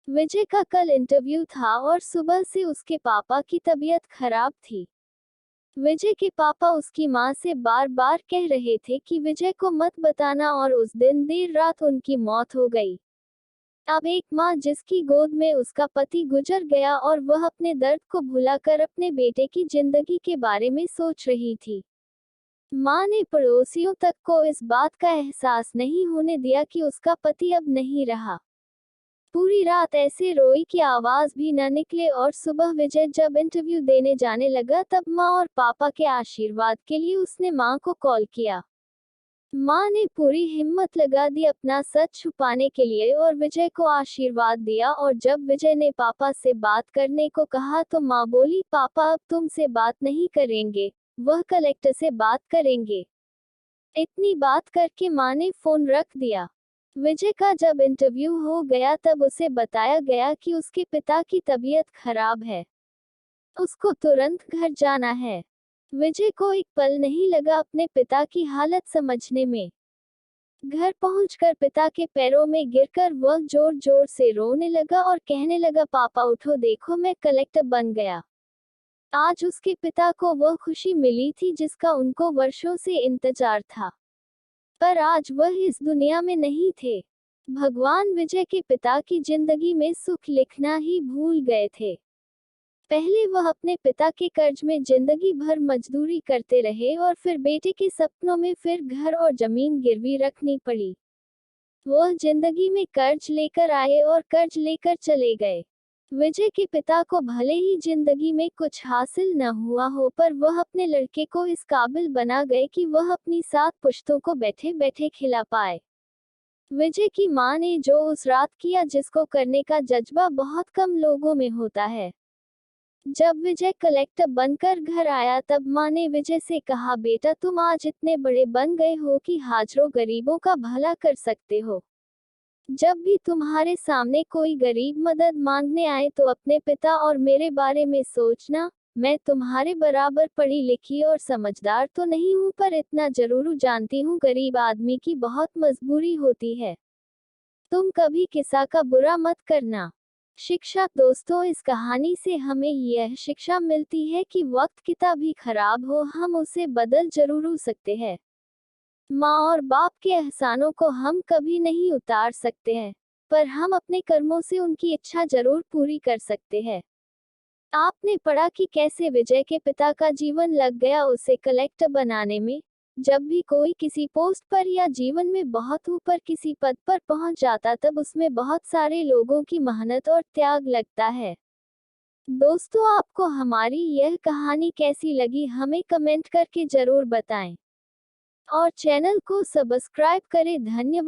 विजय का कल इंटरव्यू था और सुबह से उसके पापा की तबीयत खराब थी। विजय के पापा उसकी मां से बार बार कह रहे थे कि विजय को मत बताना और उस दिन देर रात उनकी मौत हो गई। अब एक मां जिसकी गोद में उसका पति गुजर गया और वह अपने दर्द को भुलाकर अपने बेटे की जिंदगी के बारे में सोच रही थी। मां ने पड़ोसियों तक को इस बात का एहसास नहीं होने दिया कि उसका पति अब नहीं रहा। पूरी रात ऐसे रोई कि आवाज भी न निकले और सुबह विजय जब इंटरव्यू देने जाने लगा तब माँ और पापा के आशीर्वाद के लिए उसने माँ को कॉल किया। माँ ने पूरी हिम्मत लगा दी अपना सच छुपाने के लिए और विजय को आशीर्वाद दिया और जब विजय ने पापा से बात करने को कहा तो माँ बोली, पापा अब तुमसे बात नहीं करेंगे, वह कलेक्टर से बात करेंगे। इतनी बात करके माँ ने फोन रख दिया। विजय का जब इंटरव्यू हो गया तब उसे बताया गया कि उसके पिता की तबीयत खराब है, उसको तुरंत घर जाना है। विजय को एक पल नहीं लगा अपने पिता की हालत समझने में। घर पहुंचकर पिता के पैरों में गिरकर वह जोर जोर से रोने लगा और कहने लगा, पापा उठो, देखो मैं कलेक्टर बन गया। आज उसके पिता को वह खुशी मिली थी जिसका उनको वर्षों से इंतजार था, पर आज वह इस दुनिया में नहीं थे। भगवान विजय के पिता की जिंदगी में सुख लिखना ही भूल गए थे। पहले वह अपने पिता के कर्ज में जिंदगी भर मजदूरी करते रहे और फिर बेटे के सपनों में फिर घर और जमीन गिरवी रखनी पड़ी। वह जिंदगी में कर्ज लेकर आए और कर्ज लेकर चले गए। विजय के पिता को भले ही जिंदगी में कुछ हासिल न हुआ हो, पर वह अपने लड़के को इस काबिल बना गए कि वह अपनी 7 पुश्तों को बैठे बैठे खिला पाए। विजय की मां ने जो उस रात किया जिसको करने का जज्बा बहुत कम लोगों में होता है। जब विजय कलेक्टर बनकर घर आया तब मां ने विजय से कहा, बेटा तुम आज इतने बड़े बन गए हो कि हाजारों गरीबों का भला कर सकते हो। जब भी तुम्हारे सामने कोई गरीब मदद मांगने आए तो अपने पिता और मेरे बारे में सोचना। मैं तुम्हारे बराबर पढ़ी लिखी और समझदार तो नहीं हूँ, पर इतना जरूर जानती हूँ गरीब आदमी की बहुत मजबूरी होती है। तुम कभी किसी का बुरा मत करना। शिक्षा दोस्तों, इस कहानी से हमें यह शिक्षा मिलती है कि वक्त कितना भी खराब हो हम उसे बदल जरूर सकते हैं। माँ और बाप के एहसानों को हम कभी नहीं उतार सकते हैं, पर हम अपने कर्मों से उनकी इच्छा जरूर पूरी कर सकते हैं। आपने पढ़ा कि कैसे विजय के पिता का जीवन लग गया उसे कलेक्टर बनाने में। जब भी कोई किसी पोस्ट पर या जीवन में बहुत ऊपर किसी पद पर पहुंच जाता तब उसमें बहुत सारे लोगों की मेहनत और त्याग लगता है। दोस्तों, आपको हमारी यह कहानी कैसी लगी हमें कमेंट करके जरूर बताएं और चैनल को सब्सक्राइब करें। धन्यवाद।